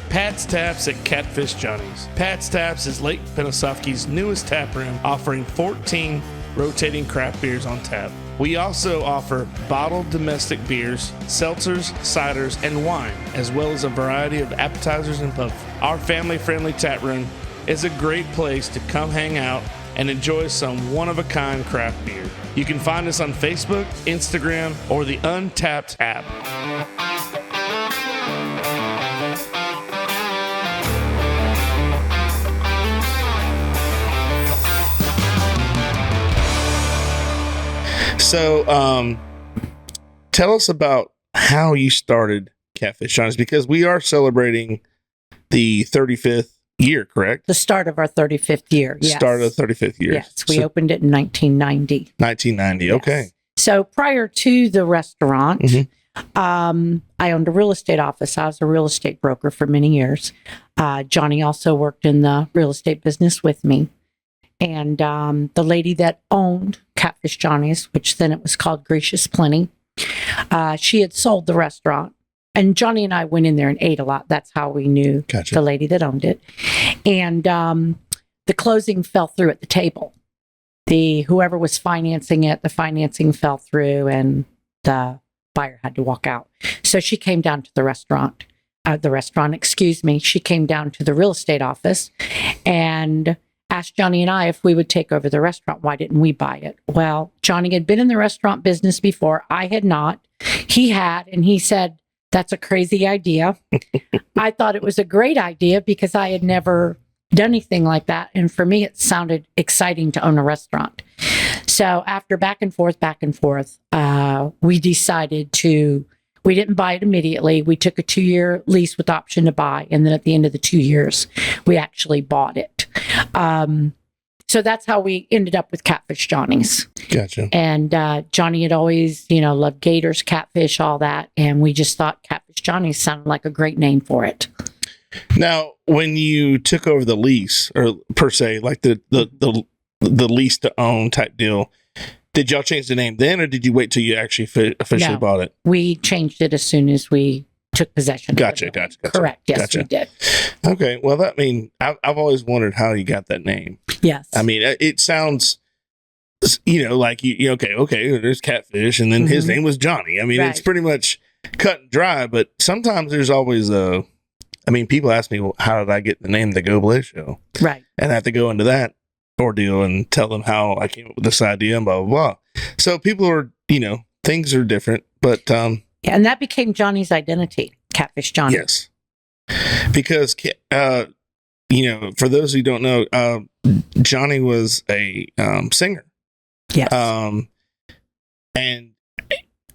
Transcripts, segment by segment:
Pat's Taps at Catfish Johnny's. Pat's Taps is Lake Penosofke's newest tap room, offering 14 rotating craft beers on tap. We also offer bottled domestic beers, seltzers, ciders, and wine, as well as a variety of appetizers and puff. Our family-friendly tap room is a great place to come hang out and enjoy some one-of-a-kind craft beer. You can find us on Facebook, Instagram, or the Untapped app. So, tell us about how you started Catfish Johnny's, because we are celebrating the 35th year, correct? The start of our 35th year. Yes. Start of the 35th year. Yes, we opened it in 1990. 1990, yes. Okay. So prior to the restaurant, I owned a real estate office. I was a real estate broker for many years. Johnny also worked in the real estate business with me. And the lady that owned Catfish Johnny's, which then it was called Gracious Plenty, she had sold the restaurant. And Johnny and I went in there and ate a lot. That's how we knew the lady that owned it. And the closing fell through at the table. Whoever was financing it, the financing fell through and the buyer had to walk out. So she came down to the restaurant. She came down to the real estate office and asked Johnny and I if we would take over the restaurant. Why didn't we buy it? Well, Johnny had been in the restaurant business before. I had not. He had, and he said, "That's a crazy idea." I thought it was a great idea because I had never done anything like that. And for me, it sounded exciting to own a restaurant. So after back and forth, we decided we didn't buy it immediately. We took a 2-year lease with option to buy. And then at the end of the 2 years, we actually bought it. So that's how we ended up with Catfish Johnny's. Gotcha. And Johnny had always, loved gators, catfish, all that. And we just thought Catfish Johnny's sounded like a great name for it. Now, when you took over the lease, or per se, like the lease to own type deal, did y'all change the name then, or did you wait till you actually officially bought it? We changed it as soon as we took possession. Gotcha. Correct. Yes, we did. Okay. Well, I've always wondered how you got that name. Yes. I mean, it sounds, like you okay, there's Catfish, and then his name was Johnny. I mean, It's pretty much cut and dry, but sometimes there's always people ask me, well, how did I get the name The Goblay Show? Right. And I have to go into that ordeal and tell them how I came up with this idea and blah, blah, blah. So people are, things are different, but, and that became Johnny's identity, Catfish Johnny. Yes. Because, for those who don't know, Johnny was a singer. Yes. And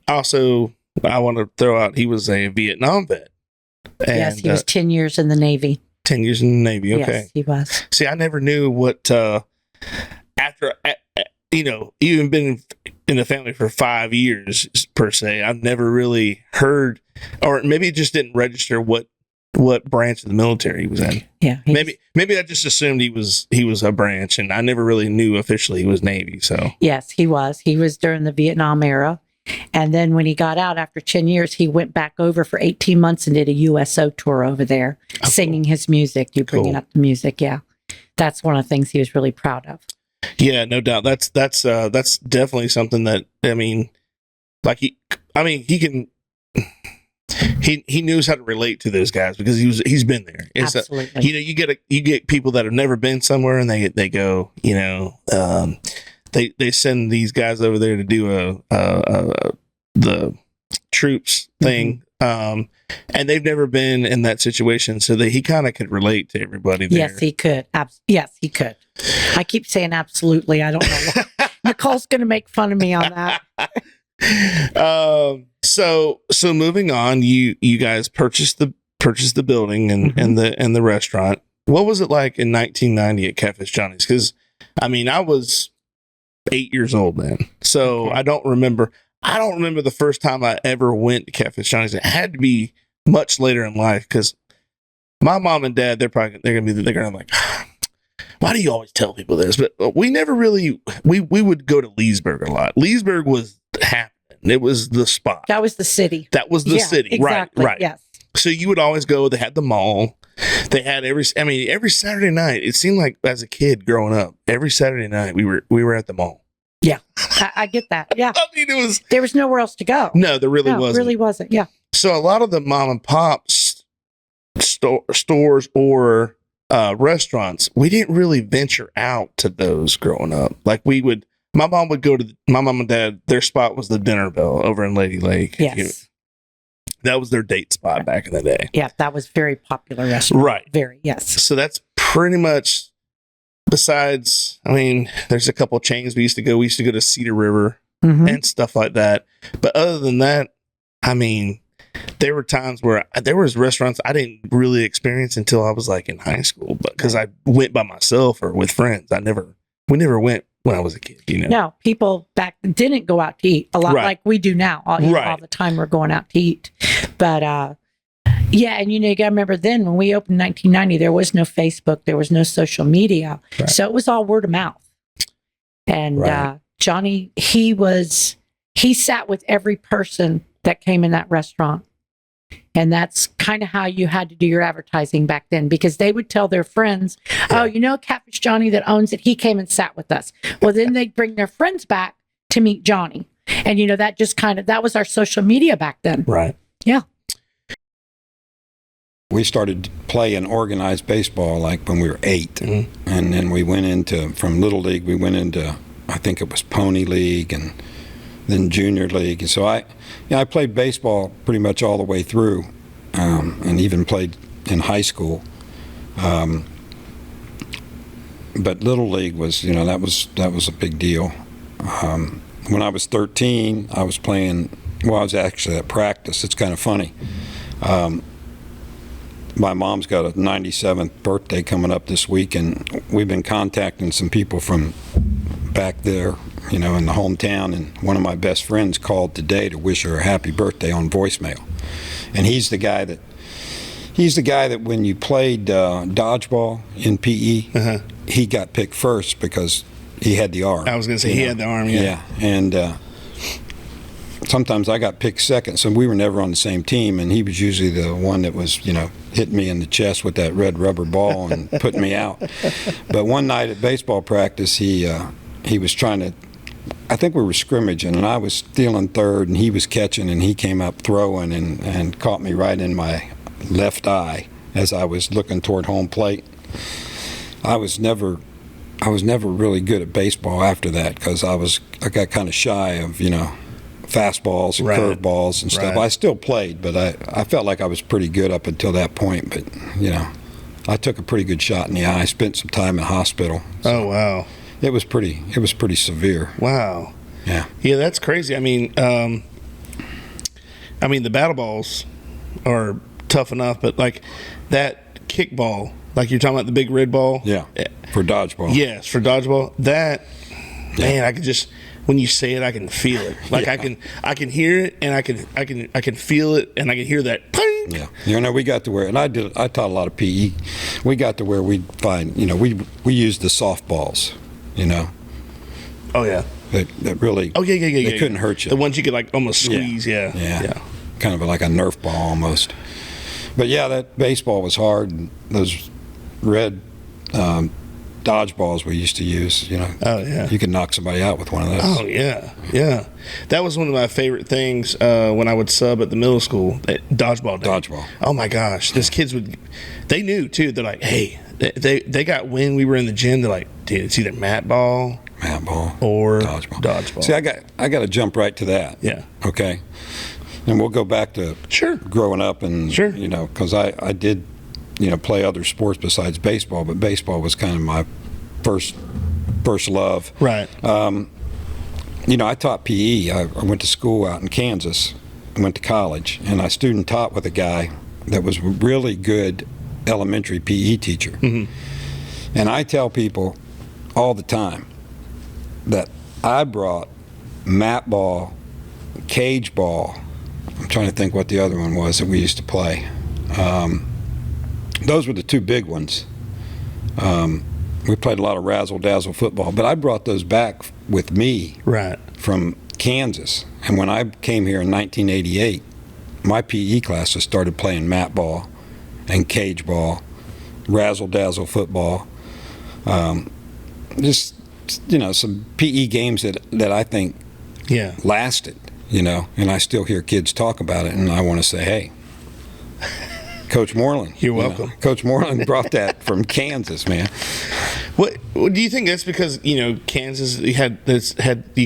also, I want to throw out, he was a Vietnam vet. And, yes, he was 10 years in the Navy. 10 years in the Navy, okay. Yes, he was. See, I never knew what, even been in the family for 5 years, per se, I've never really heard, or maybe it just didn't register what branch of the military he was in. Yeah. Maybe I just assumed he was a branch, and I never really knew officially he was Navy, so. Yes, he was. He was during the Vietnam era. And then when he got out after 10 years, he went back over for 18 months and did a USO tour over there, singing his music. You bringing up the music. Yeah. That's one of the things he was really proud of. Yeah, no doubt. That's definitely something that, he knows how to relate to those guys because he's been there. Absolutely. You get people that have never been somewhere and they go, they send these guys over there to do the troops thing. And they've never been in that situation, so that he kind of could relate to everybody there. Yes, he could. Yes, he could. I keep saying absolutely. I don't know why. Nicole's going to make fun of me on that. So moving on, you guys purchased the building and the restaurant. What was it like in 1990 at Catfish Johnny's? Because I was 8 years old then, so I don't remember the first time I ever went to Catfish Johnny's. It had to be much later in life because my mom and dad, they're gonna be like, why do you always tell people this? But we never really we would go to Leesburg a lot. Leesburg was happening. It was the spot. That was the city. That was the city. Exactly. Right. Yes. So you would always go. They had the mall. They had every Saturday night. It seemed like as a kid growing up, every Saturday night we were at the mall. Yeah, I get that. Yeah. I mean, there was nowhere else to go. No, there really wasn't. Really wasn't. Yeah. So a lot of the mom and pop stores or restaurants, we didn't really venture out to those growing up. Like my mom would go to my mom and dad. Their spot was the Dinner Bell over in Lady Lake. Yes. That was their date spot back in the day. Yeah, that was very popular restaurant. Right. Very, yes. So that's pretty much, besides, there's a couple of chains we used to go. We used to go to Cedar River and stuff like that. But other than that, there were times where there was restaurants I didn't really experience until I was like in high school, but because I went by myself or with friends. We never went when I was a kid, No, people back didn't go out to eat a lot like we do now. All the time we're going out to eat. But yeah, and you got to remember then when we opened in 1990, there was no Facebook, there was no social media. Right. So it was all word of mouth. And Johnny, he sat with every person that came in that restaurant. And that's kind of how you had to do your advertising back then, because they would tell their friends, Catfish Johnny that owns it, he came and sat with us. Well, then they'd bring their friends back to meet Johnny. And, that just that was our social media back then. Right. Yeah. We started playing organized baseball like when we were 8. Mm-hmm. And then we went from Little League, we went into, I think it was Pony League and then Junior League. And so I played baseball pretty much all the way through, and even played in high school. But Little League was, that was a big deal. When I was 13, I was playing, I was actually at practice. It's kind of funny. My mom's got a 97th birthday coming up this week, and we've been contacting some people from back there, in the hometown, and one of my best friends called today to wish her a happy birthday on voicemail. And he's the guy that when you played dodgeball in PE, he got picked first because he had the arm. I was going to say he had the arm, yeah. Yeah, and sometimes I got picked second, so we were never on the same team, and he was usually the one that was, hitting me in the chest with that red rubber ball and putting me out. But one night at baseball practice, he was trying to, I think we were scrimmaging, and I was stealing third, and he was catching, and he came up throwing and caught me right in my left eye as I was looking toward home plate. I was never really good at baseball after that because I got kind of shy of, fastballs and curveballs and stuff. I still played, but I felt like I was pretty good up until that point. But, I took a pretty good shot in the eye. I spent some time in hospital. So. Oh, wow. It was pretty severe. Wow. Yeah. Yeah, that's crazy. The battle balls are tough enough, but like that kickball, like you're talking about the big red ball. Yeah. For dodgeball. Yes, for dodgeball. That, man, I could just, when you say it, I can feel it. Like I can hear it, and I can feel it, and I can hear that. Ping! Yeah. We got to where, and I taught a lot of PE. We got to where we'd find, we used the softballs. Oh yeah. That really. Oh yeah. They couldn't hurt you. The ones you could like almost squeeze. Yeah. Kind of like a Nerf ball almost. But yeah, that baseball was hard. And those red dodgeballs we used to use. Oh yeah. You could knock somebody out with one of those. Oh yeah. That was one of my favorite things when I would sub at the middle school. Dodgeball day. Dodgeball. Oh my gosh, these kids they knew too. They're like, hey. They got when we were in the gym. They're like, dude, it's either mat ball or dodgeball. See, I got to jump right to that. Yeah. Okay. And we'll go back to growing up and because I did play other sports besides baseball, but baseball was kind of my first love. Right. I taught PE. I went to school out in Kansas. I went to college, and I student taught with a guy that was really good elementary PE teacher. Mm-hmm. And I tell people all the time that I brought mat ball, cage ball. I'm trying to think what the other one was that we used to play. Those were the two big ones. We played a lot of razzle-dazzle football, but I brought those back with me from Kansas. And when I came here in 1988, my PE classes started playing mat ball and cage ball razzle-dazzle football. Just, some PE games that I think lasted, and I still hear kids talk about it, and I want to say, hey, Coach Moreland. You're welcome. Coach Moreland brought that from Kansas, man. What do you think that's because, Kansas you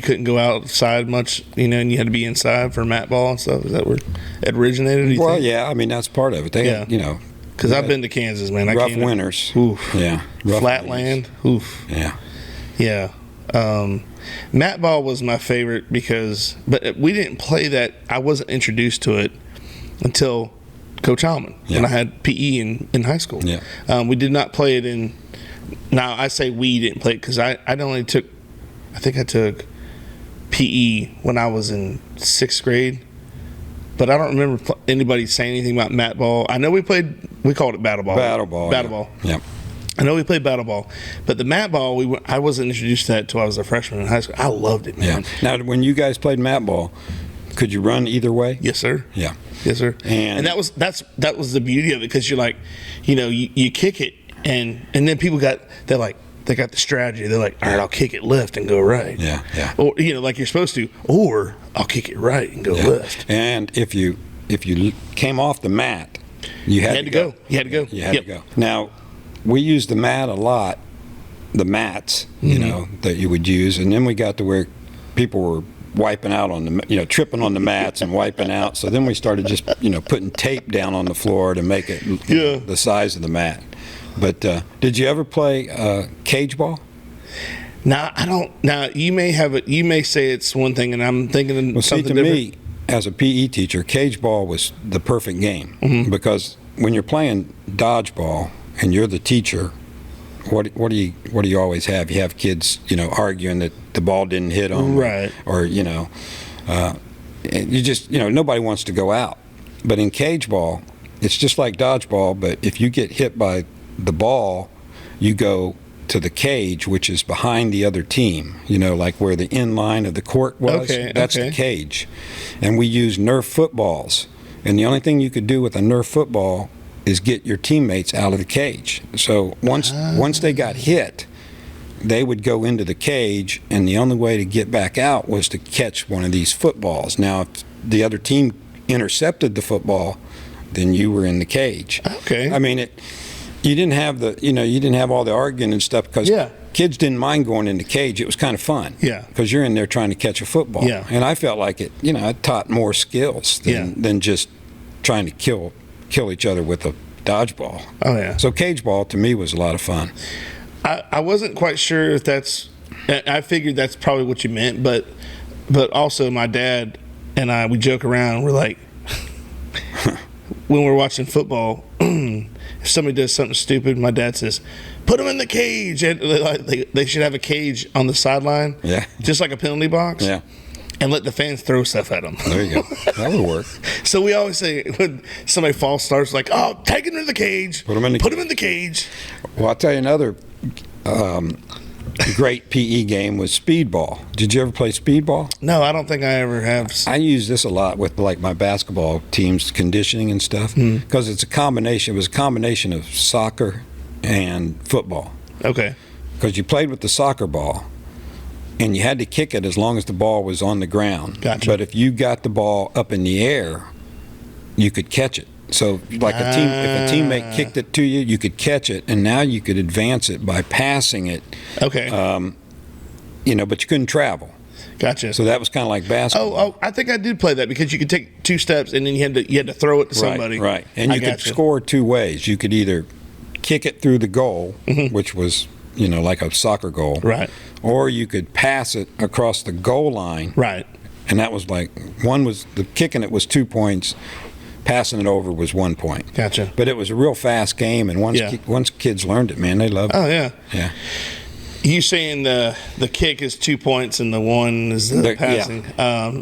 couldn't go outside much, and you had to be inside for mat ball and stuff? Is that where it originated? Well, yeah, I mean, that's part of it. They had, because I've been to Kansas, man. Rough winters. Oof. Yeah. Flatland. Oof. Yeah. Yeah. Mat ball was my favorite but we didn't play that. I wasn't introduced to it until Coach Alman, and I had PE in high school. Yeah. We did not play it in. Now I say we didn't play it because I took PE when I was in 6th grade, but I don't remember anybody saying anything about mat ball. I know we called it battle ball. Battle ball. Yeah. I know we played battle ball, but the mat ball I wasn't introduced to that until I was a freshman in high school. I loved it, man. Yeah. Now, when you guys played mat ball, could you run either way? Yes, sir. Yeah. Yes, sir. And that was the beauty of it, because you're like, you kick it, and then people they got the strategy. They're like, all right, I'll kick it left and go right. Yeah, yeah. Or like you're supposed to, or I'll kick it right and go left. And if you came off the mat, you had to go. You had to go. You had to go. Now, we used the mat a lot, the mats, that you would use, and then we got to where people were wiping out on the, tripping on the mats and wiping out. So then we started just, putting tape down on the floor to make it the size of the mat. But did you ever play cage ball? No, I don't. Now, you may have it. You may say it's one thing, and I'm thinking something different. Me, as a PE teacher, cage ball was the perfect game, because when you're playing dodgeball and you're the teacher, what do you always have? You have kids, arguing that the ball didn't hit them, right? Or you just nobody wants to go out. But in cage ball, it's just like dodgeball, but if you get hit by the ball, you go to the cage, which is behind the other team, like where the end line of the court was. Okay, that's the cage. And we use Nerf footballs. And the only thing you could do with a Nerf football is get your teammates out of the cage. So once they got hit, they would go into the cage, and the only way to get back out was to catch one of these footballs. Now, if the other team intercepted the football, then you were in the cage. Okay. I mean, you didn't have all the arguing and stuff, because kids didn't mind going in the cage. It was kind of fun. Yeah. Because you're in there trying to catch a football. Yeah. And I felt like it taught more skills than just trying to kill each other with a dodgeball. Oh, yeah. So cage ball to me was a lot of fun. I wasn't quite sure if that's. I figured that's probably what you meant, but also my dad and we joke around. We're like, when we're watching football, if somebody does something stupid, my dad says, "Put them in the cage." And they should have a cage on the sideline, just like a penalty box, and let the fans throw stuff at them. There you go. That would work. So we always say when somebody false starts, like, "Oh, take them to the cage. Put them in the cage." Well, I'll tell you another great PE game was speedball. Did you ever play speedball? No, I don't think I ever have. I use this a lot with my basketball team's conditioning and stuff, because it's a combination. It was a combination of soccer and football. Okay. Because you played with the soccer ball, and you had to kick it as long as the ball was on the ground. Gotcha. But if you got the ball up in the air, you could catch it. So like if a teammate kicked it to you, you could catch it, and now you could advance it by passing it. Okay. But you couldn't travel. Gotcha. So that was kind of like basketball. Oh, I think I did play that, because you could take 2 steps and then you had to throw it to somebody. Right. And you could score 2 ways. You could either kick it through the goal, which was like a soccer goal. Right. Or you could pass it across the goal line. Right. And that was like kicking it was 2 points. Passing it over was 1 point. Gotcha. But it was a real fast game, and once kids learned it, man, they loved it. Oh, yeah. Yeah. You saying the kick is 2 points and the one is the passing.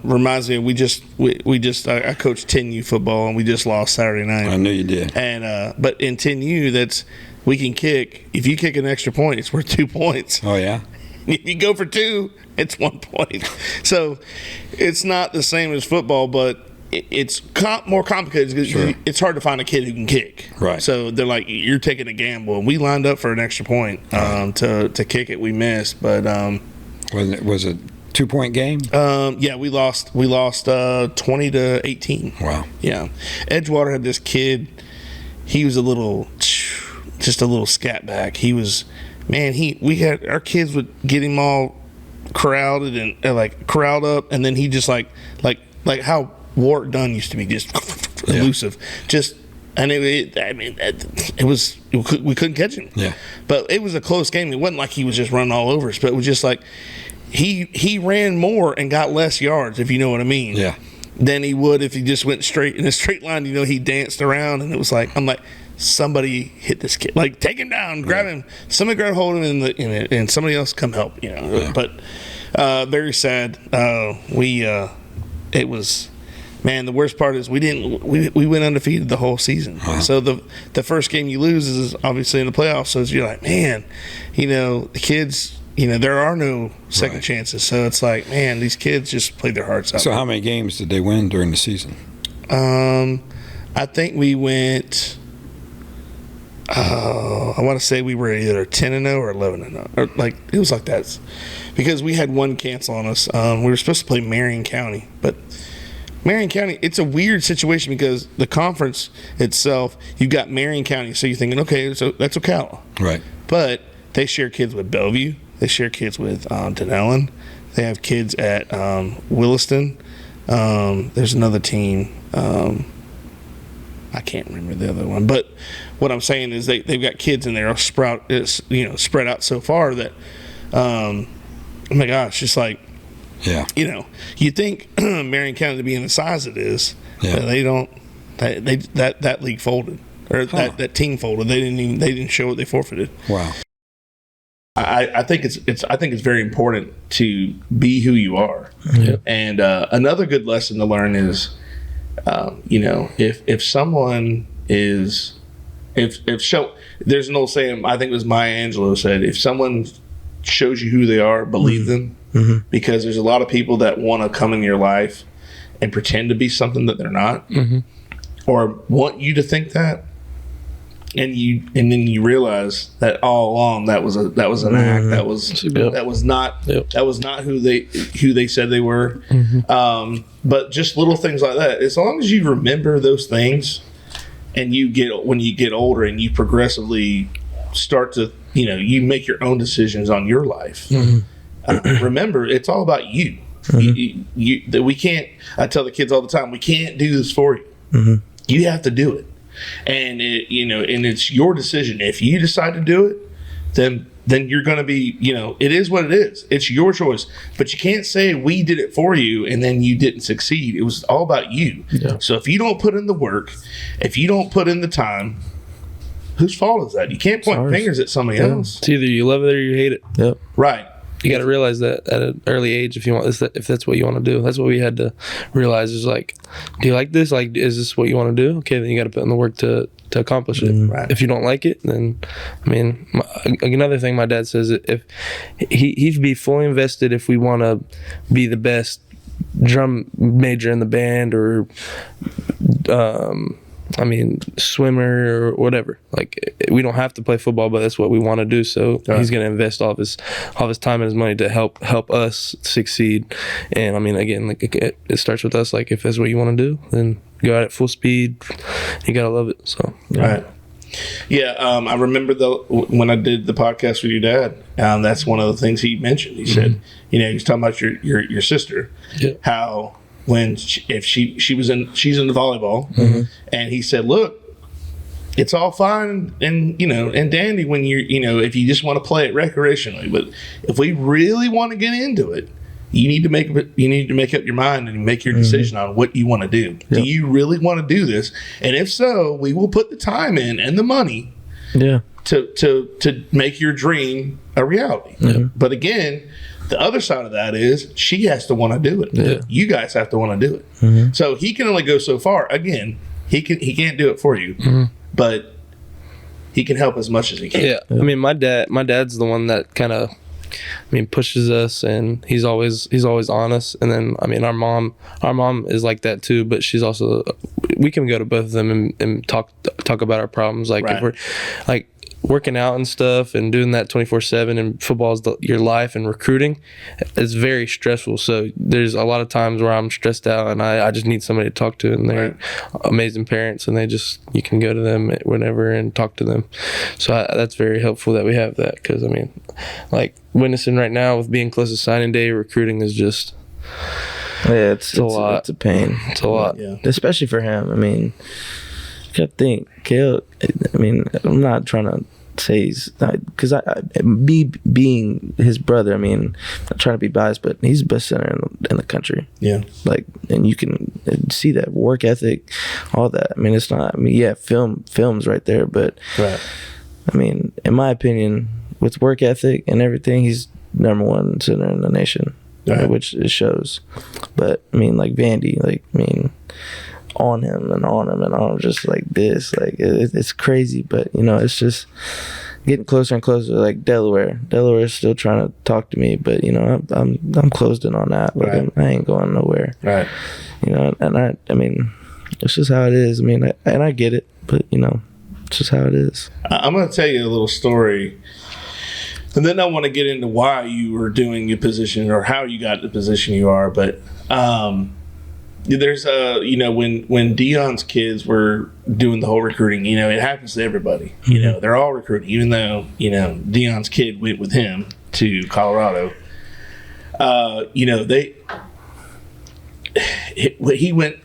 Reminds me, I coached 10U football, and we just lost Saturday night. I knew you did. And but in 10U, we can kick. If you kick an extra point, it's worth 2 points. Oh, yeah? If you go for 2, it's 1 point. So it's not the same as football, but it's more complicated because Sure. it's hard to find a kid who can kick. Right. So they're like, you're taking a gamble. And we lined up for an extra point to kick it. We missed, but Was it 2-point game? yeah, we lost 20-18. Wow. Yeah, Edgewater had this kid. He was just a little scat back. He was, man. We had our kids would get him all corralled and corralled up, and then he just like how Warwick Dunn used to be, just elusive, and it was we couldn't catch him. Yeah. But it was a close game. It wasn't like he was just running all over us, but it was just like he ran more and got less yards, if you know what I mean. Yeah. Than he would if he just went straight in a straight line. He danced around, and it was like, I'm like, somebody hit this kid, like take him down, grab him, somebody grab hold of him and somebody else come help. Yeah. But very sad. It was. Man, the worst part is we went undefeated the whole season. Wow. So the first game you lose is obviously in the playoffs. So you're like, man, the kids, there are no second chances. So it's like, man, these kids just played their hearts out. So how many games did they win during the season? I think we went. I want to say we were either 10-0 or 11-0, or it was like that, because we had one cancel on us. We were supposed to play Marion County, but Marion County, it's a weird situation because the conference itself, you've got Marion County, so you're thinking, okay, so that's Ocala. Right. But they share kids with Bellevue. They share kids with Denellen. They have kids at Williston. There's another team. I can't remember the other one. But what I'm saying is they've got kids in there spread out so far that, oh my gosh, just like, yeah. You think Marion County to be in the size it is, Yeah. they don't. That league folded, or that team folded. They didn't show what they forfeited. Wow. I think it's very important to be who you are. Yeah. And another good lesson to learn is, if someone is, there's an old saying, I think it was Maya Angelou said, if someone shows you who they are, believe them. Mm-hmm. Because there's a lot of people that want to come in your life and pretend to be something that they're not, or want you to think that, and then you realize that all along that was an act, that was not who they said they were. But just little things like that. As long as you remember those things, and when you get older and you progressively start to you make your own decisions on your life. Remember, it's all about you. That we can't. I tell the kids all the time, we can't do this for you. You have to do it, and and it's your decision. If you decide to do it, then you're going to be. It is what it is. It's your choice. But you can't say we did it for you and then you didn't succeed. It was all about you. Yeah. So if you don't put in the work, if you don't put in the time, whose fault is that? You can't point fingers at somebody else. It's either you love it or you hate it. Yep. Right. You got to realize that at an early age, if that's what you want to do. That's what we had to realize is like, do you like this? Like, is this what you want to do? Okay, then you got to put in the work to accomplish it. Right. If you don't like it, then, another thing my dad says, if he'd be fully invested if we want to be the best drum major in the band or, swimmer or whatever. Like, we don't have to play football, but that's what we want to do. So he's going to invest all of his time and his money to help us succeed. And again, like it starts with us. Like, if that's what you want to do, then go at it full speed. You got to love it. So right. Yeah, I remember when I did the podcast with your dad. That's one of the things he mentioned. He said, he was talking about your sister, how. When she's in the volleyball, and he said, "Look, it's all fine and dandy when if you just want to play it recreationally, but if we really want to get into it, you need to make up your mind and make your decision on what you want to do. Yep. Do you really want to do this? And if so, we will put the time in and the money, to make your dream a reality. Yep. But again." The other side of that is she has to want to do it. Yeah. You guys have to want to do it. So he can only go so far. Again, he can't do it for you, but he can help as much as he can. Yeah, my dad's the one that kind of pushes us, and he's always on us. And then I mean, our mom is like that too, but she's also, we can go to both of them and talk about our problems. Like if we're like working out and stuff and doing that 24/7, and football is your life, and recruiting is very stressful. So there's a lot of times where I'm stressed out and I just need somebody to talk to, and they're amazing parents, and you can go to them whenever and talk to them. So that's very helpful that we have that, because I mean, like witnessing right now with being close to signing day, recruiting is just it's a lot. It's a pain. It's a lot, especially for him. I mean, you gotta think, Caleb. I mean, I'm not trying to say he's because me being his brother. I mean, I'm not trying to be biased, but he's the best center in the country. Yeah, like, and you can see that work ethic, all that. I mean, it's not. I mean, yeah, film's right there, but I mean, in my opinion, with work ethic and everything, he's #1 center in the nation, which it shows. But I mean, like Vandy, like I mean, on him, just like this, like it's crazy. But you know, it's just getting closer and closer. Like Delaware is still trying to talk to me, but you know, I'm closed in on that. Like I ain't going nowhere. Right. You know, and I mean, it's just how it is. I mean, I get it, but you know, it's just how it is. I'm going to tell you a little story, and then I want to get into why you were doing your position or how you got the position you are. But there's you know, when Dion's kids were doing the whole recruiting, you know, it happens to everybody. You know, they're all recruiting, even though, you know, Dion's kid went with him to Colorado. You know,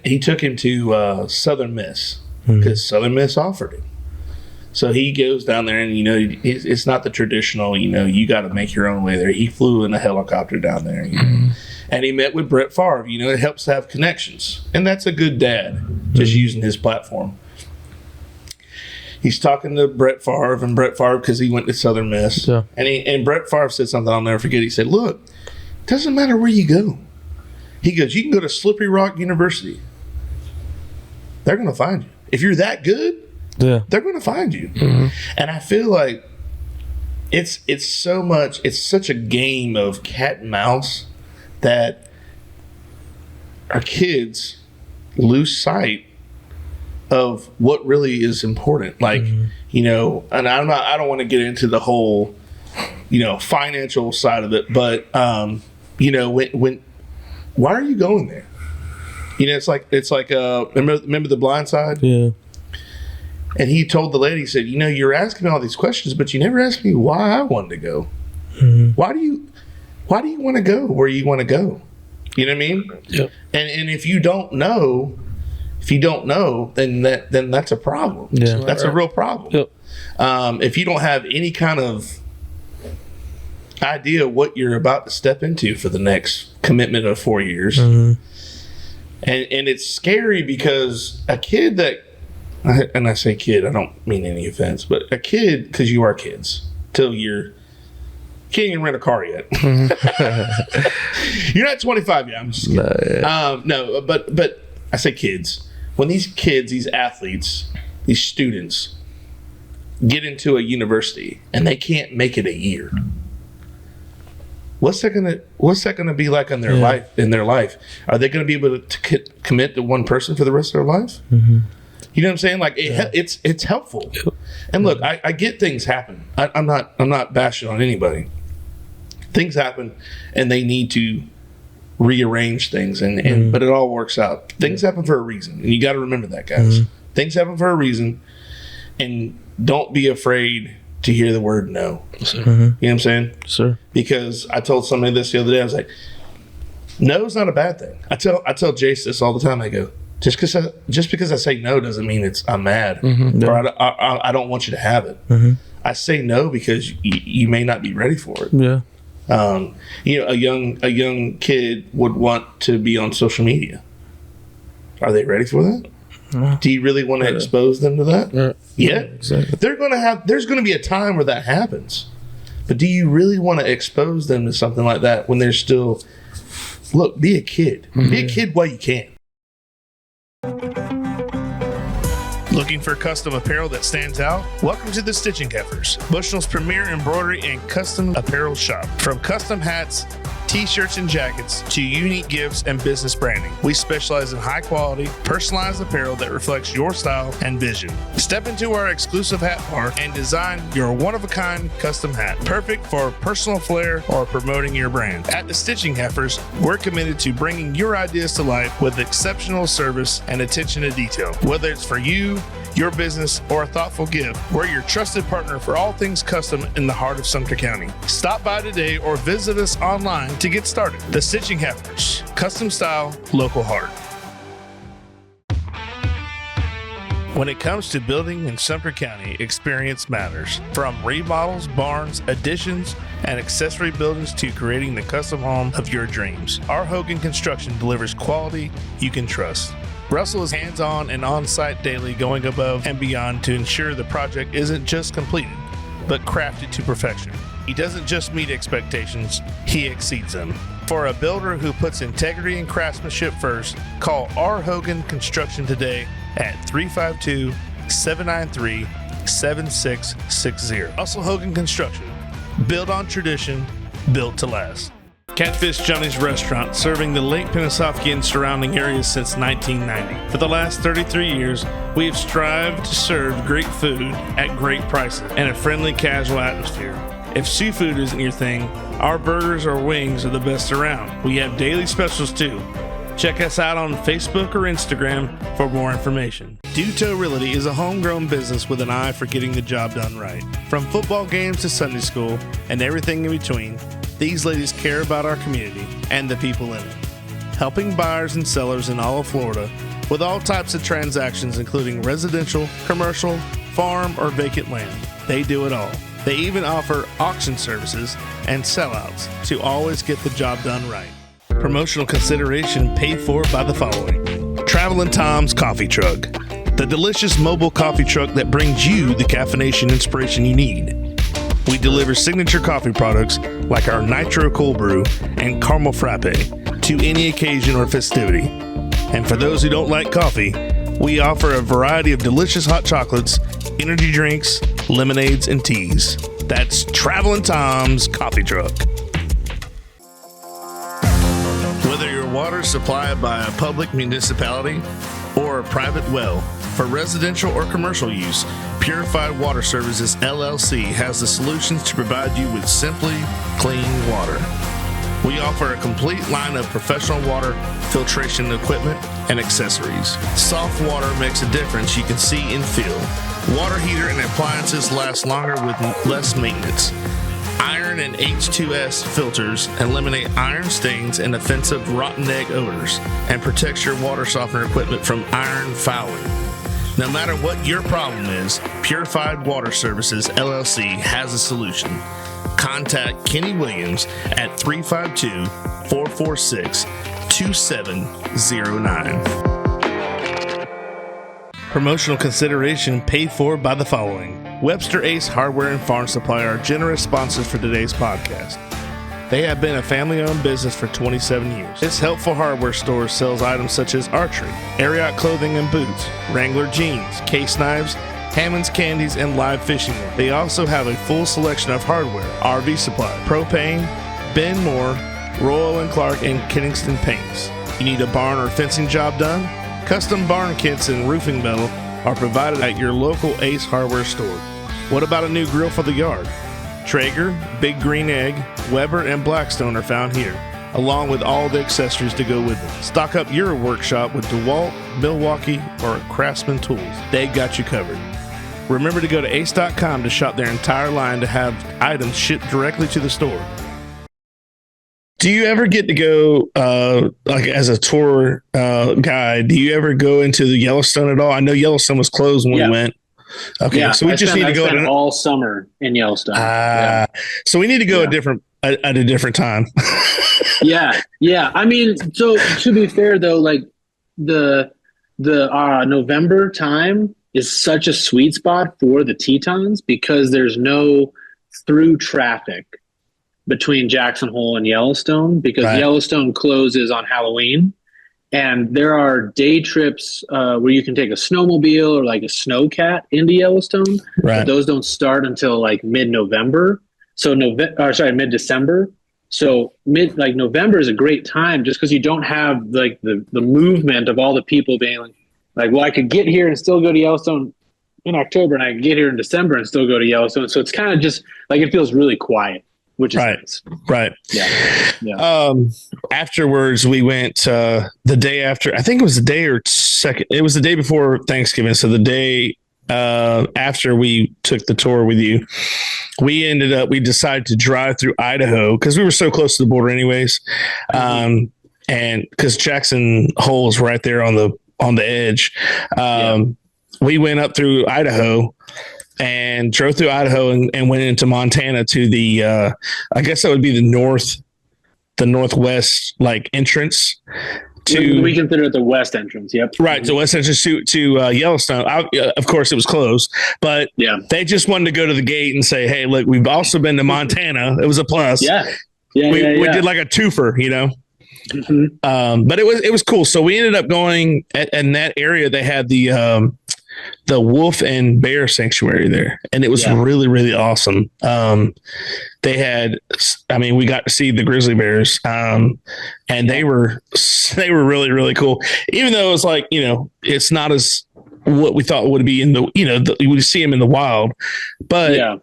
he took him to Southern Miss because Southern Miss offered him. So he goes down there, and you know, it's not the traditional, you know, you got to make your own way there. He flew in a helicopter down there, you know? And he met with Brett Favre. You know, it helps to have connections, and that's a good dad, just using his platform. He's talking to Brett Favre, because he went to Southern Miss, and Brett Favre said something I'll never forget. He said, "Look, it doesn't matter where you go." He goes, "You can go to Slippery Rock University. They're going to find you. If you're that good, they're going to find you." And I feel like it's such a game of cat and mouse that our kids lose sight of what really is important. Like, you know, and I don't want to get into the whole, you know, financial side of it, but you know, when why are you going there? You know, it's like remember The Blind Side? Yeah. And he told the lady, he said, "You know, you're asking me all these questions, but you never asked me why I wanted to go. Why do you want to go where you want to go?" You know what I mean? Yep. And if you don't know, then that's a problem. Yeah. That's a real problem. Yep. If you don't have any kind of idea what you're about to step into for the next commitment of 4 years, and it's scary because a kid that, and I say kid, I don't mean any offense, but a kid, because you are kids till you can't even rent a car yet. You're not 25 yet. I'm just kidding. No, but I say kids. When these kids, these athletes, these students get into a university and they can't make it a year, what's that gonna be like in their life? In their life, are they going to be able to commit to one person for the rest of their life? You know what I'm saying? Like it's helpful. And look, I get things happen. I'm not bashing on anybody. Things happen, and they need to rearrange things, and but it all works out. Things happen for a reason, and you got to remember that, guys. Things happen for a reason, and don't be afraid to hear the word no. You know what I'm saying? Sure. Because I told somebody this the other day. I was like, no is not a bad thing. I tell Jace this all the time. I go, just because I say no doesn't mean I'm mad or I don't want you to have it. I say no because you may not be ready for it. Yeah. You know, a young kid would want to be on social media. Are they ready for that? No. Do you really want to expose them to that? Yeah. Exactly. There's going to be a time where that happens. But do you really want to expose them to something like that when they're still, look, be a kid. Be a kid while you can. Looking for custom apparel that stands out? Welcome to the Stitching Heifers, Bushnell's premier embroidery and custom apparel shop. From custom hats, t-shirts and jackets to unique gifts and business branding, we specialize in high quality, personalized apparel that reflects your style and vision. Step into our exclusive hat park and design your one-of-a-kind custom hat, perfect for personal flair or promoting your brand. At the Stitching Heifers, we're committed to bringing your ideas to life with exceptional service and attention to detail. Whether it's for you, your business, or a thoughtful gift, we're your trusted partner for all things custom in the heart of Sumter County. Stop by today or visit us online to get started. The Stitching Heifers, custom style, local heart. When it comes to building in Sumter County, experience matters. From remodels, barns, additions, and accessory buildings to creating the custom home of your dreams, our Hogan Construction delivers quality you can trust. Russell is hands-on and on-site daily, going above and beyond to ensure the project isn't just completed, but crafted to perfection. He doesn't just meet expectations, he exceeds them. For a builder who puts integrity and craftsmanship first, call R. Hogan Construction today at 352-793-7660. Russell Hogan Construction. Built on tradition, built to last. Catfish Johnny's Restaurant, serving the Lake Pennsauken and surrounding areas since 1990. For the last 33 years, we have strived to serve great food at great prices and a friendly, casual atmosphere. If seafood isn't your thing, our burgers or wings are the best around. We have daily specials too. Check us out on Facebook or Instagram for more information. Duto Realty is a homegrown business with an eye for getting the job done right. From football games to Sunday school and everything in between, these ladies care about our community and the people in it, helping buyers and sellers in all of Florida with all types of transactions, including residential, commercial, farm, or vacant land. They do it all. They even offer auction services and sellouts to always get the job done right. Promotional consideration paid for by the following: Travelin' Tom's Coffee Truck, the delicious mobile coffee truck that brings you the caffeination inspiration you need. We deliver signature coffee products like our Nitro Cold Brew and Caramel Frappe to any occasion or festivity. And for those who don't like coffee, we offer a variety of delicious hot chocolates, energy drinks, lemonades, and teas. That's Travelin' Tom's Coffee Truck. Whether your water is supplied by a public municipality or a private well, for residential or commercial use, Purified Water Services LLC has the solutions to provide you with simply clean water. We offer a complete line of professional water filtration equipment and accessories. Soft water makes a difference you can see and feel. Water heater and appliances last longer with less maintenance. Iron and H2S filters eliminate iron stains and offensive rotten egg odors and protects your water softener equipment from iron fouling. No matter what your problem is, Purified Water Services LLC has a solution. Contact Kenny Williams at 352-446-2709. Promotional consideration paid for by the following: Webster Ace Hardware and Farm Supply are generous sponsors for today's podcast. They have been a family-owned business for 27 years. This helpful hardware store sells items such as archery, Ariat clothing and boots, Wrangler jeans, case knives, Hammond's candies, and live fishing gear. They also have a full selection of hardware, RV supply, propane, Ben Moore, Royal & Clark, and Kingston paints. You need a barn or fencing job done? Custom barn kits and roofing metal are provided at your local Ace Hardware store. What about a new grill for the yard? Traeger, Big Green Egg, Weber, and Blackstone are found here, along with all the accessories to go with them. Stock up your workshop with DeWalt, Milwaukee, or Craftsman tools. They got you covered. Remember to go to ace.com to shop their entire line to have items shipped directly to the store. Do you ever get to go, like as a tour guide, do you ever go into the Yellowstone at all? I know Yellowstone was closed when we went. Okay, so we just need to go to all summer in Yellowstone. So we need to go at a different time. yeah. I mean, so to be fair though, like the November time is such a sweet spot for the Tetons because there's no through traffic between Jackson Hole and Yellowstone because Yellowstone closes on Halloween And there are day trips where you can take a snowmobile or like a snowcat into Yellowstone. Right. But those don't start until like mid-November. So mid-December. So November is a great time just because you don't have like the movement of all the people being like, well, I could get here and still go to Yellowstone in October, and I can get here in December and still go to Yellowstone. So it's kind of just like it feels really quiet, which is nice. Right. Yeah. Afterwards, we went the day after. I think it was the day or second. It was the day before Thanksgiving. So the day after we took the tour with you, we decided to drive through Idaho because we were so close to the border, anyways. And because Jackson Hole is right there on the edge. We went up through Idaho and drove through Idaho and went into Montana to the, I guess that would be the northwest like entrance to. We consider it the west entrance. Yep. Right. The west entrance to Yellowstone. Of course, it was closed, but they just wanted to go to the gate and say, "Hey, look, we've also been to Montana." It was a plus. We did like a twofer, you know. Mm-hmm. But it was cool. So we ended up going in that area. They had the wolf and bear sanctuary there, and it was really, really awesome. They had, we got to see the grizzly bears, and they were really, really cool. Even though it was like, it's not as what we thought it would be in the, you would see them in the wild, but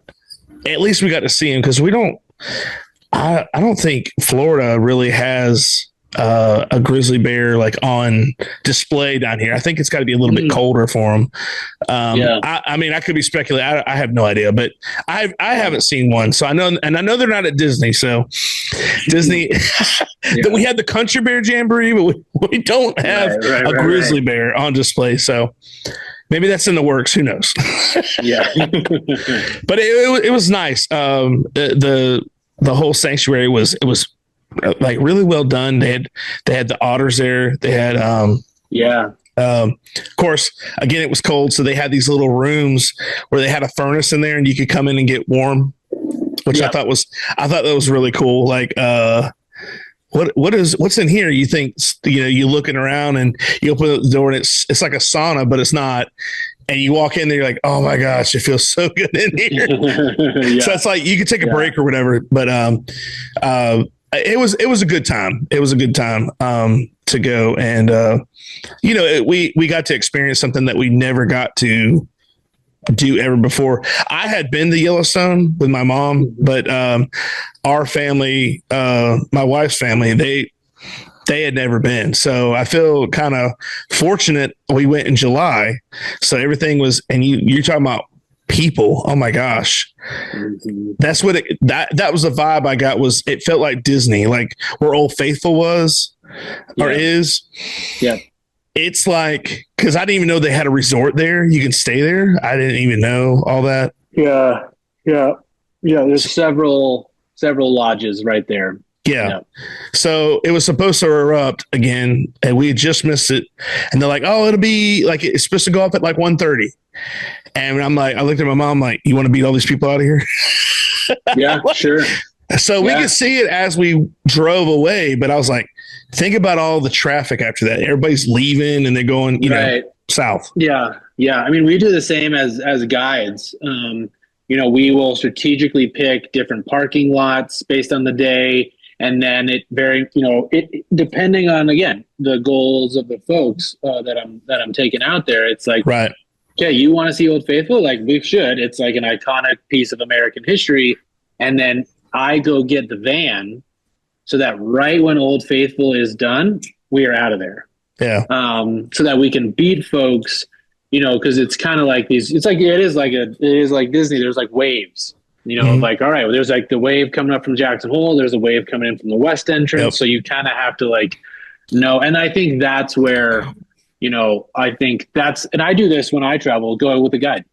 at least we got to see them because I don't think Florida really has a grizzly bear like on display down here. I think it's got to be a little bit colder for them. I could be speculating. I have no idea, but I haven't seen one. So I know they're not at Disney. So Disney, we had the Country Bear Jamboree, but we don't have a grizzly bear on display. So maybe that's in the works. Who knows? But it was nice. The whole sanctuary was like really well done. They had the otters there. They had of course, again, it was cold, so they had these little rooms where they had a furnace in there, and you could come in and get warm, which I thought that was really cool. Like, what's in here? You think, you're looking around and you open the door and it's like a sauna, but it's not. And you walk in there, you're like, oh my gosh, it feels so good in here. So it's like you could take a break or whatever, but it was a good time. It was a good time to go, and we got to experience something that we never got to do ever before. I had been to Yellowstone with my mom, but our family, my wife's family, they had never been. So I feel kind of fortunate. We went in July, so everything was. And you're talking about people. Oh my gosh, that's what that was the vibe I got. Was it felt like Disney, like where Old Faithful was or is. Yeah, it's like, because I didn't even know they had a resort there. You can stay there. I didn't even know all that. Yeah. There's several lodges right there. Yeah. So it was supposed to erupt again, and we had just missed it. And they're like, "Oh, it'll be like it's supposed to go up at like 1:30." And I'm like, I looked at my mom, like, "You want to beat all these people out of here?" Yeah, sure. So we could see it as we drove away, but I was like, think about all the traffic after that. Everybody's leaving and they're going, south. Yeah. I mean, we do the same as guides. We will strategically pick different parking lots based on the day. And then it depending on, again, the goals of the folks that I'm taking out there. It's like, right. Okay, you want to see Old Faithful? Like, we should. It's like an iconic piece of American history. And then I go get the van so that right when Old Faithful is done, we are out of there. Yeah. So that we can beat folks, because it's kind of like these. It's like it is like Disney. There's like waves. Like, all right, well, there's like the wave coming up from Jackson Hole. There's a wave coming in from the west entrance. Yep. So you kind of have to like know. And I think that's where, and I do this when I travel, go with a guide.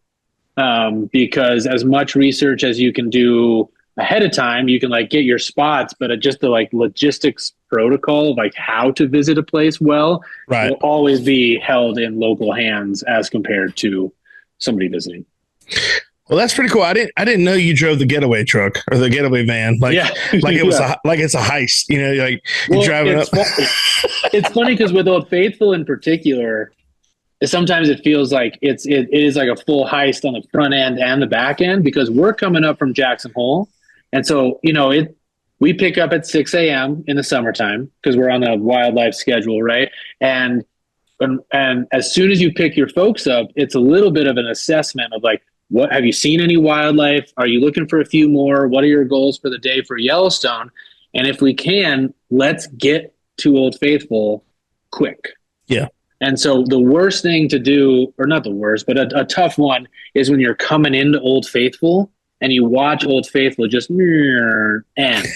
Because as much research as you can do ahead of time, you can like get your spots, but just the like logistics protocol of like how to visit a place will always be held in local hands as compared to somebody visiting. Well, that's pretty cool. I didn't know you drove the getaway truck or the getaway van. Like it was like it's a heist. You know, like you're driving up. It's funny because with Old Faithful in particular, sometimes it feels like it is like a full heist on the front end and the back end, because we're coming up from Jackson Hole, and so we pick up at 6 a.m. in the summertime because we're on a wildlife schedule, right? And as soon as you pick your folks up, it's a little bit of an assessment of like, what have you seen any wildlife? Are you looking for a few more? What are your goals for the day for Yellowstone? And if we can, let's get to Old Faithful quick. Yeah. And so the worst thing to do, or not the worst, but a tough one, is when you're coming into Old Faithful and you watch Old Faithful just end.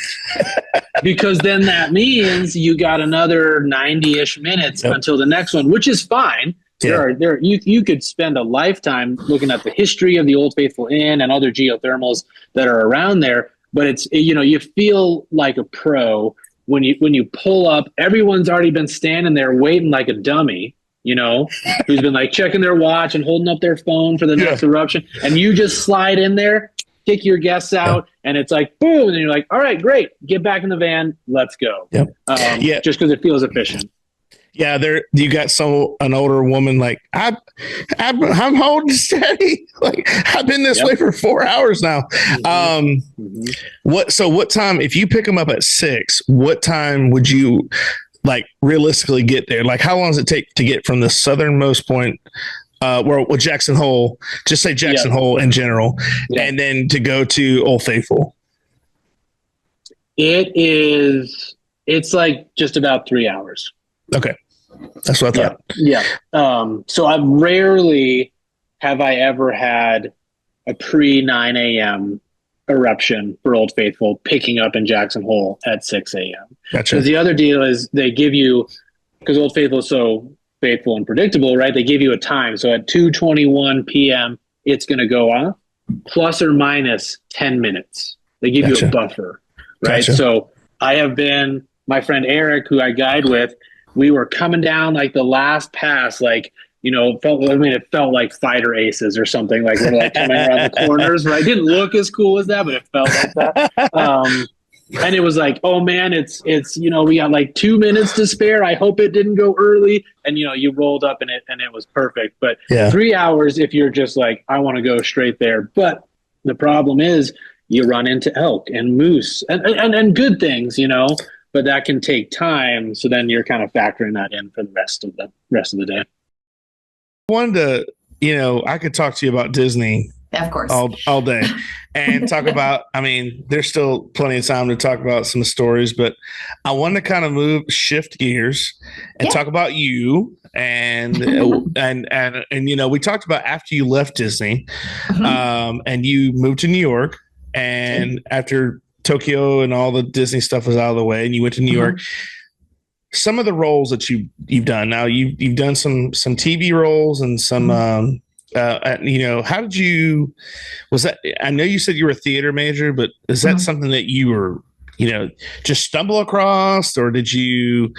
Because then that means you got another 90-ish minutes until the next one, which is fine. Yeah. You could spend a lifetime looking at the history of the Old Faithful Inn and other geothermals that are around there, but it's, you feel like a pro when you pull up. Everyone's already been standing there waiting like a dummy, who's been like checking their watch and holding up their phone for the next eruption, and you just slide in there, kick your guests out, and it's like boom, and you're like, all right, great, get back in the van, let's go. Just because it feels efficient. Yeah, you got an older woman like I'm holding steady. Like I've been this way for 4 hours now. What time, if you pick them up at 6, what time would you like realistically get there? Like how long does it take to get from the southernmost point with Jackson Hole, just say Jackson Hole in general, and then to go to Old Faithful? It's like just about 3 hours. Okay. That's what I thought. Yeah. So I rarely have I ever had a pre 9 a.m. eruption for Old Faithful picking up in Jackson Hole at 6 a.m. Gotcha. Because the other deal is they give you, because Old Faithful is so faithful and predictable, right? They give you a time. So at 2:21 p.m., it's going to go off, plus or minus 10 minutes. They give you a buffer, right? Gotcha. So I have been, my friend Eric, who I guide with, we were coming down like the last pass, like, it felt like Fighter Aces or something. Like we're like coming around the corners, right? It didn't look as cool as that, but it felt like that. And it was like, oh man, it's we got like 2 minutes to spare. I hope it didn't go early. And you rolled up in it and it was perfect. But 3 hours if you're just like, I want to go straight there. But the problem is you run into elk and moose and good things, but that can take time. So then you're kind of factoring that in for the rest of the day. I wanted to, I could talk to you about Disney, of course, all day, and talk about. I mean, there's still plenty of time to talk about some stories, but I want to kind of shift gears and talk about you and we talked about after you left Disney, and you moved to New York, and after Tokyo and all the Disney stuff was out of the way, and you went to New York. Some of the roles that you've done now, you've done some TV roles and some how did you, was that, I know you said you were a theater major, but is that something that you were just stumble across, or did you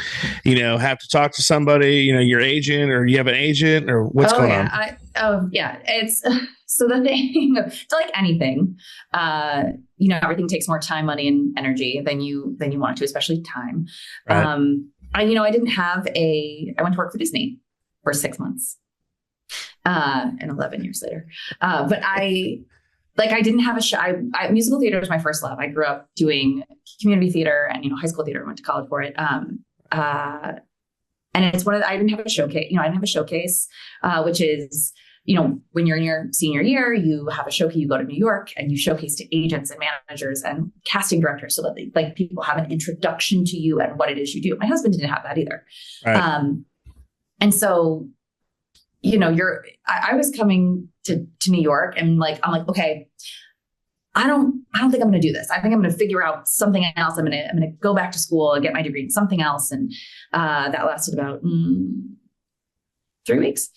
have to talk to somebody, your agent, or you have an agent, or what's going on? It's so the thing, it's like anything, everything takes more time, money, and energy than you want to, especially time. Right. I didn't have I went to work for Disney for 6 months, and 11 years later. But I didn't have a show. Musical theater was my first love. I grew up doing community theater and, high school theater. I went to college for it. And it's I didn't have a showcase, I didn't have a showcase, which is, when you're in your senior year, you have a showcase, you go to New York and you showcase to agents and managers and casting directors so that people have an introduction to you and what it is you do. My husband didn't have that either. Right. And so, I was coming to New York and I'm like, okay, I don't think I'm going to do this. I think I'm going to figure out something else. I'm going to go back to school and get my degree in something else. And that lasted about 3 weeks.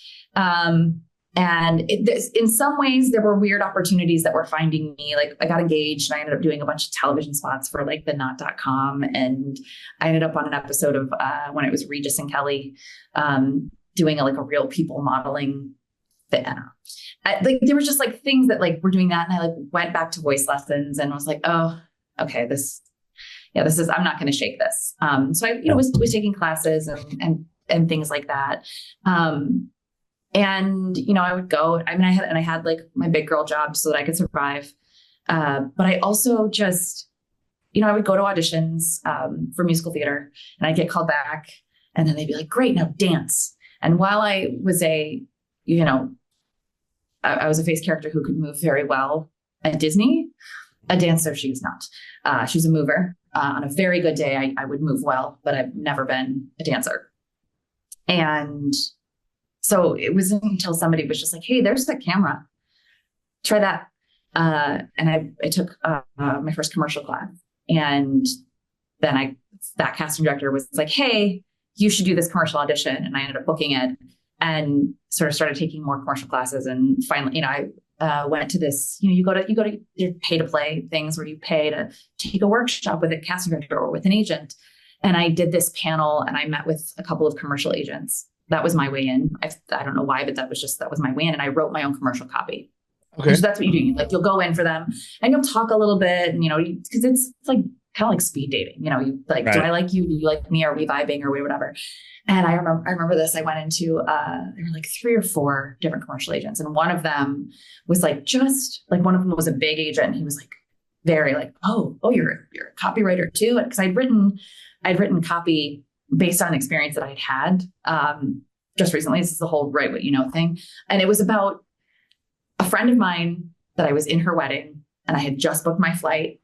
And in some ways, there were weird opportunities that were finding me. Like I got engaged and I ended up doing a bunch of television spots for the Knot.com. And I ended up on an episode of when it was Regis and Kelly doing a real people modeling like there was just like things that like were doing that. And I like went back to voice lessons and was like, oh, okay, this is, I'm not going to shake this. So I, was taking classes and things like that. And, I would go, I had like my big girl job so that I could survive. But I also just, I would go to auditions for musical theater and I'd get called back and then they'd be like, great, now dance. And while I was I was a face character who could move very well at Disney, a dancer, she's not. She's a mover. On a very good day, I would move well, but I've never been a dancer. And so it wasn't until somebody was just like, hey, there's that camera. Try that. And I took my first commercial class. And then that casting director was like, hey, you should do this commercial audition. And I ended up booking it and sort of started taking more commercial classes. And finally, I went to this, you go to your pay to play things where you pay to take a workshop with a casting director or with an agent. And I did this panel and I met with a couple of commercial agents. That was my way in. I don't know why, but that was my way in. And I wrote my own commercial copy. Okay. So that's what you do. You'll go in for them and you'll talk a little bit and, because it's like kind of like speed dating, you like, right. Do I like you? Do you like me? Are we vibing or whatever? And I remember this, I went into, there were like 3 or 4 different commercial agents. And one of them was like, one of them was a big agent. And he was like, very like, oh, you're a copywriter too. Cause I'd written copy based on experience that I'd had, just recently. This is the whole write what you know thing. And it was about a friend of mine that I was in her wedding and I had just booked my flight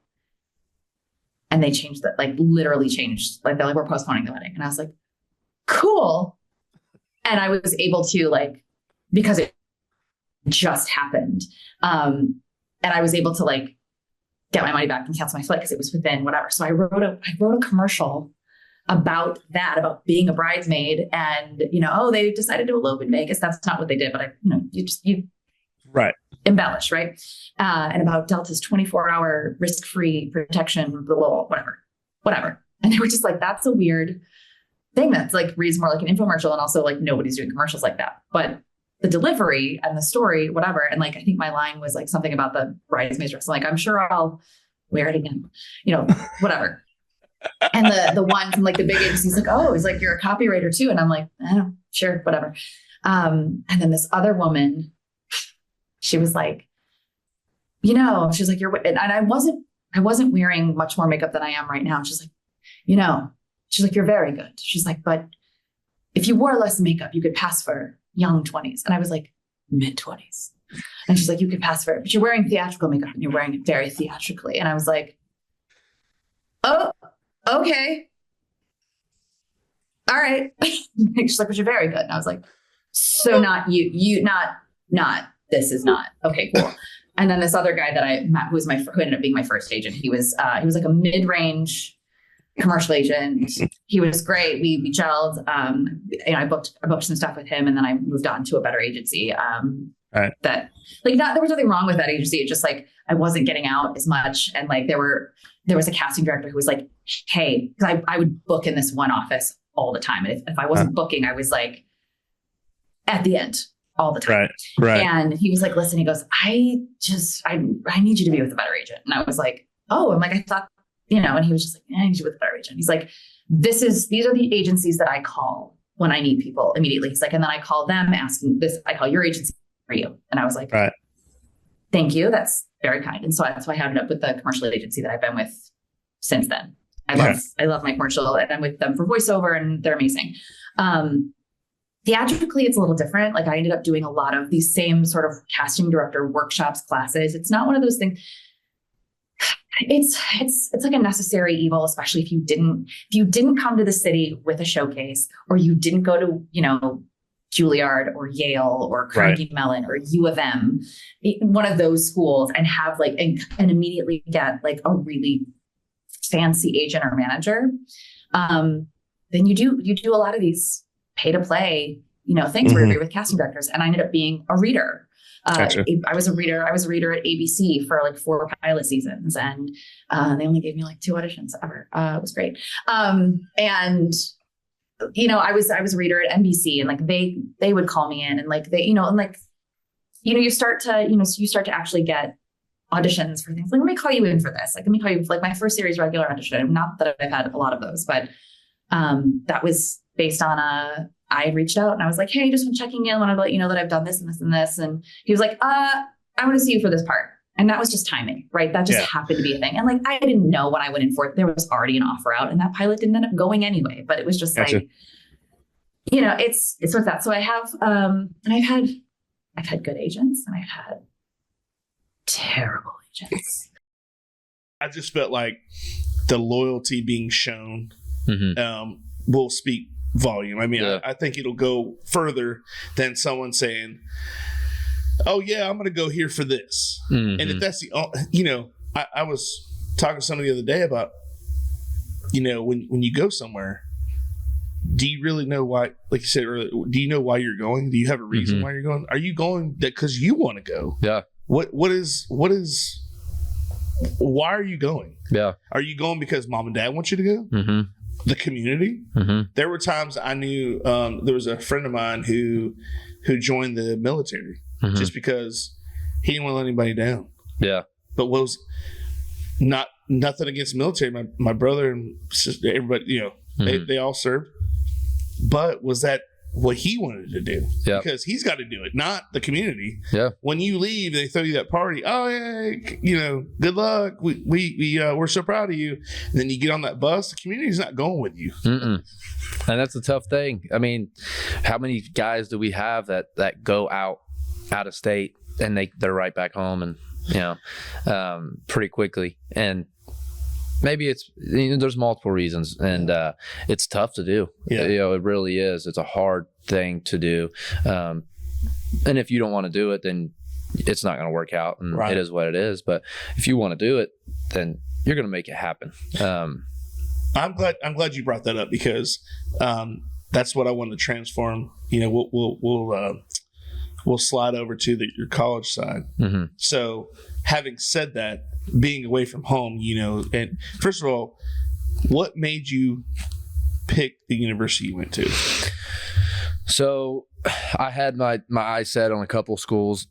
and they changed that, like literally changed, like they're like, we're postponing the wedding. And I was like, cool. And I was able to like, because it just happened. And I was able to like get my money back and cancel my flight because it was within whatever. So I wrote a commercial about that, about being a bridesmaid and, they decided to elope in Vegas. That's not what they did, but you right. embellish, right? And about Delta's 24-hour risk-free protection, whatever. And they were just like, that's a weird thing that's like reads more like an infomercial. And also like nobody's doing commercials like that. But the delivery and the story, whatever. And like, I think my line was like something about the bridesmaids dress. Like, I'm sure I'll wear it again, whatever. And the one from like the big agency's like, oh, he's like, you're a copywriter too. And I'm like, oh, sure, whatever. And then this other woman, she was like, she's like, and I wasn't wearing much more makeup than I am right now. She's like, she's like, you're very good. She's like, but if you wore less makeup, you could pass for young 20s. And I was like, mid 20s. And she's like, you could pass for it, but you're wearing theatrical makeup and you're wearing it very theatrically. And I was like, oh, okay. All right. She's like, but you're very good. And I was like, so not you, not, this is not. Okay, cool. And then this other guy that I met, who ended up being my first agent, he was like a mid-range commercial agent. He was great. We gelled. I booked some stuff with him, and then I moved on to a better agency. Right. That like there was nothing wrong with that agency. It just like I wasn't getting out as much, and like there was a casting director who was like, hey, because I would book in this one office all the time, and if I wasn't booking, I was like at the end all the time. Right. And he was like, listen, he goes, I need you to be with a better agent. And I was like, oh, I'm like, I thought, and he was just like, I need you with a better agent. He's like, these are the agencies that I call when I need people immediately. He's like, and then I call them asking this, I call your agency for you. And I was like, right. Thank you. That's very kind. And so that's why I ended up with the commercial agency that I've been with since then. I love my commercial, and I'm with them for voiceover, and they're amazing. Theatrically, it's a little different. Like I ended up doing a lot of these same sort of casting director workshops, classes. It's not one of those things. It's like a necessary evil, especially if you didn't come to the city with a showcase, or you didn't go to, Juilliard or Yale or Carnegie Mellon or U of M, one of those schools, and have like, and immediately get like a really fancy agent or manager. Then you do a lot of these pay to play, things where you're with casting directors. And I ended up being a reader. Gotcha. I was a reader at ABC for like 4 pilot seasons, and they only gave me like 2 auditions ever. It was great. And I was a reader at NBC, and like they would call me in, and like they, and like you start to actually get auditions for things. Like, let me call you in for this. Like, let me call you, like, my first series regular audition. Not that I've had a lot of those, but that was based on I reached out and I was like, hey, just checking in. Wanted to let you know that I've done this and this and this. And he was like, I want to see you for this part. And that was just timing, right? That just happened to be a thing. And like, I didn't know when I went in for it, there was already an offer out, and that pilot didn't end up going anyway. But it was just like, it's with that. So I have, and I've had good agents and I've had terrible agents. I just felt like the loyalty being shown will speak volume. I mean, I think it'll go further than someone saying, oh yeah, I'm going to go here for this. And if that's I was talking to somebody the other day about, when you go somewhere, do you really know why, like you said earlier, do you know why you're going? Do you have a reason why you're going? Are you going because you want to go? Yeah. What is, why are you going? Yeah. Are you going because mom and dad want you to go? The community? There were times I knew, there was a friend of mine who joined the military just because he didn't want to let anybody down. Yeah. But was nothing against the military. My brother and sister, everybody, they all served. But was that what he wanted to do? Yeah. Because he's got to do it, not the community. Yeah. When you leave, they throw you that party. Oh yeah, good luck. We're so proud of you. And then you get on that bus. The community's not going with you. And that's a tough thing. I mean, how many guys do we have that go out of state and they're right back home and pretty quickly? And maybe it's there's multiple reasons, and it's tough to do. Yeah. It really is. It's a hard thing to do, and if you don't want to do it, then it's not going to work out, and it is what it is. But if you want to do it, then you're going to make it happen. I'm glad you brought that up, because that's what I wanted to transform. We'll slide over to your college side. So, having said that, being away from home, and first of all, what made you pick the university you went to? So, I had my eyes set on a couple schools,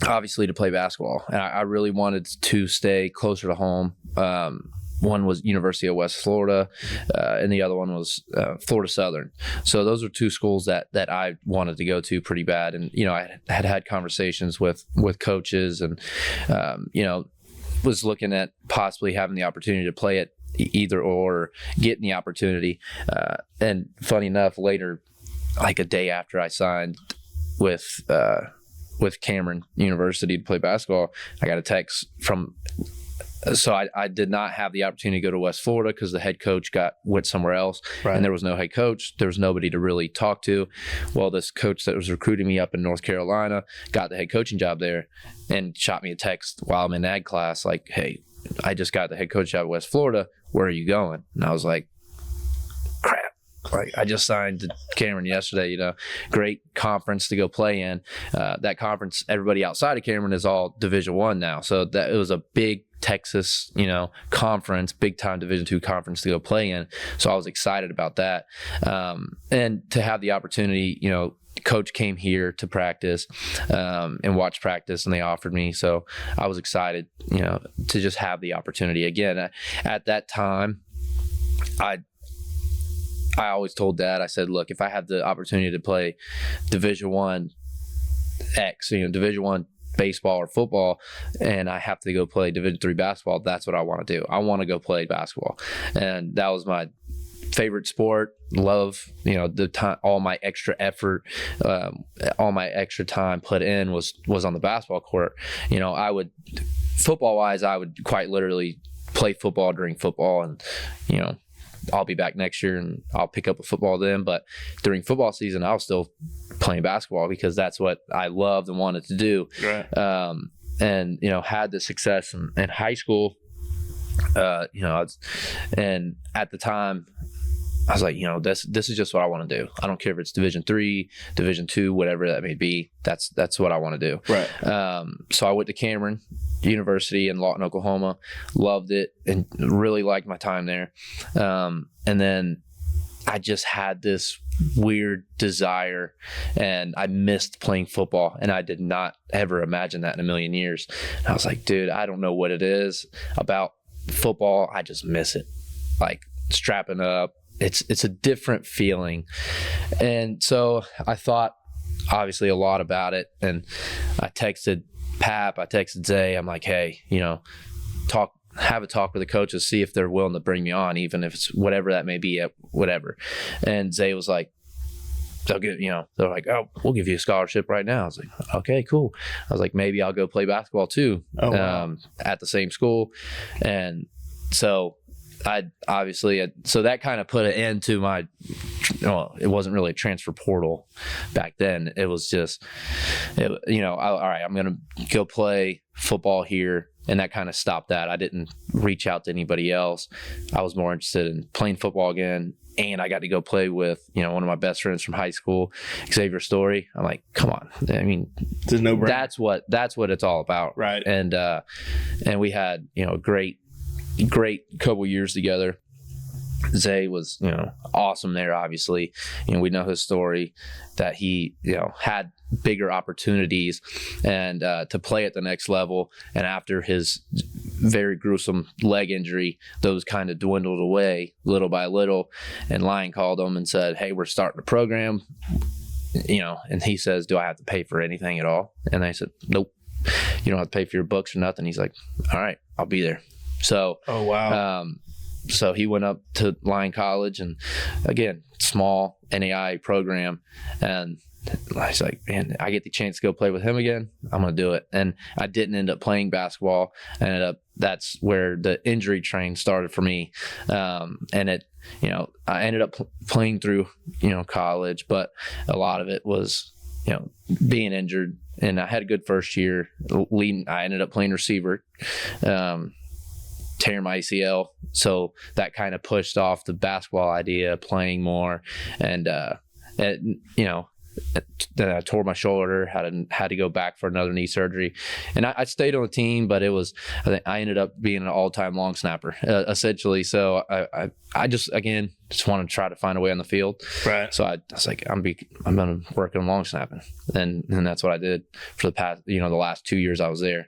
obviously, to play basketball, and I really wanted to stay closer to home. One was University of West Florida, and the other one was Florida Southern. So those are two schools that I wanted to go to pretty bad. And, I had conversations with coaches and, was looking at possibly having the opportunity to play at either or getting the opportunity. And funny enough, later, like a day after I signed with Cameron University to play basketball, I got a text from. So I did not have the opportunity to go to West Florida because the head coach went somewhere else, and there was no head coach. There was nobody to really talk to. Well, this coach that was recruiting me up in North Carolina got the head coaching job there and shot me a text while I'm in ag class like, hey, I just got the head coach job at West Florida. Where are you going? And I was like, crap. Like, I just signed to Cameron yesterday, great conference to go play in. That conference, everybody outside of Cameron is all Division I now. So that it was a big Texas, conference, big time Division II conference to go play in. So I was excited about that. And to have the opportunity, coach came here to practice and watch practice, and they offered me. So I was excited, to just have the opportunity. Again, at that time, I always told Dad, I said, look, if I have the opportunity to play Division I X, Division I baseball or football, and I have to go play Division III basketball, that's what I want to do. I want to go play basketball. And that was my favorite sport. Love, the time, all my extra effort, all my extra time put in was on the basketball court. Football wise, I would quite literally play football during football, and, I'll be back next year and I'll pick up a football then. But during football season, I was still playing basketball because that's what I loved and wanted to do. Right. And, had the success in high school, and at the time I was like, this is just what I want to do. I don't care if it's Division III, Division II, whatever that may be. That's what I want to do. Right. So I went to Cameron University in Lawton, Oklahoma, loved it and really liked my time there. And then I just had this weird desire, and I missed playing football, and I did not ever imagine that in a million years. And I was like, dude, I don't know what it is about football. I just miss it. Like strapping up. It's a different feeling. And so I thought obviously a lot about it, and I texted Pap, I texted Zay. I'm like, hey, have a talk with the coaches, see if they're willing to bring me on, even if it's whatever that may be, at whatever. And Zay was like, they're like, oh, we'll give you a scholarship right now. I was like, okay, cool. I was like, maybe I'll go play basketball too, at the same school. And so so that kind of put an end to my, it wasn't really a transfer portal back then. It was just, all right, I'm going to go play football here. And that kind of stopped that. I didn't reach out to anybody else. I was more interested in playing football again. And I got to go play with, one of my best friends from high school, Xavier Story. I'm like, come on. I mean, there's no brainer. That's what it's all about. Right. And we had, a great couple years together. Zay was, awesome there, obviously. We know his story, that he, had bigger opportunities and to play at the next level. And after his very gruesome leg injury, those kind of dwindled away little by little. And Lion called him and said, hey, we're starting a program, and he says, do I have to pay for anything at all? And I said, nope, you don't have to pay for your books or nothing. He's like, all right, I'll be there. So, oh, wow. So he went up to Lyon College, and again, small NAI program. And I was like, man, I get the chance to go play with him again, I'm going to do it. And I didn't end up playing basketball. That's where the injury train started for me. And I ended up playing through, college, but a lot of it was, being injured. And I had a good first year I ended up playing receiver, tearing my ACL. So that kind of pushed off the basketball idea, playing more. And then I tore my shoulder, had to go back for another knee surgery. And I stayed on the team, but I ended up being an all-time long snapper, essentially. So I just want to try to find a way on the field. Right. So I was like, I'm going to work on long snapping. And that's what I did for the past, the last 2 years I was there.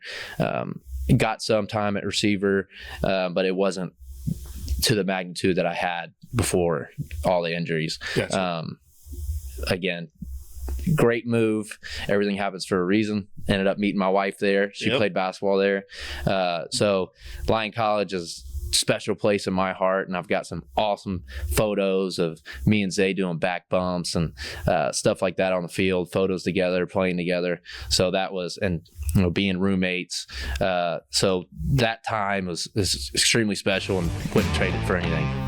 Got some time at receiver, but it wasn't to the magnitude that I had before all the injuries. Gotcha. Again, great move. Everything happens for a reason. Ended up meeting my wife there. She played basketball there. So Lyon College is a special place in my heart, and I've got some awesome photos of me and Zay doing back bumps and stuff like that on the field, photos together, playing together. So that was, and being roommates. So that time is extremely special, and wouldn't trade it for anything.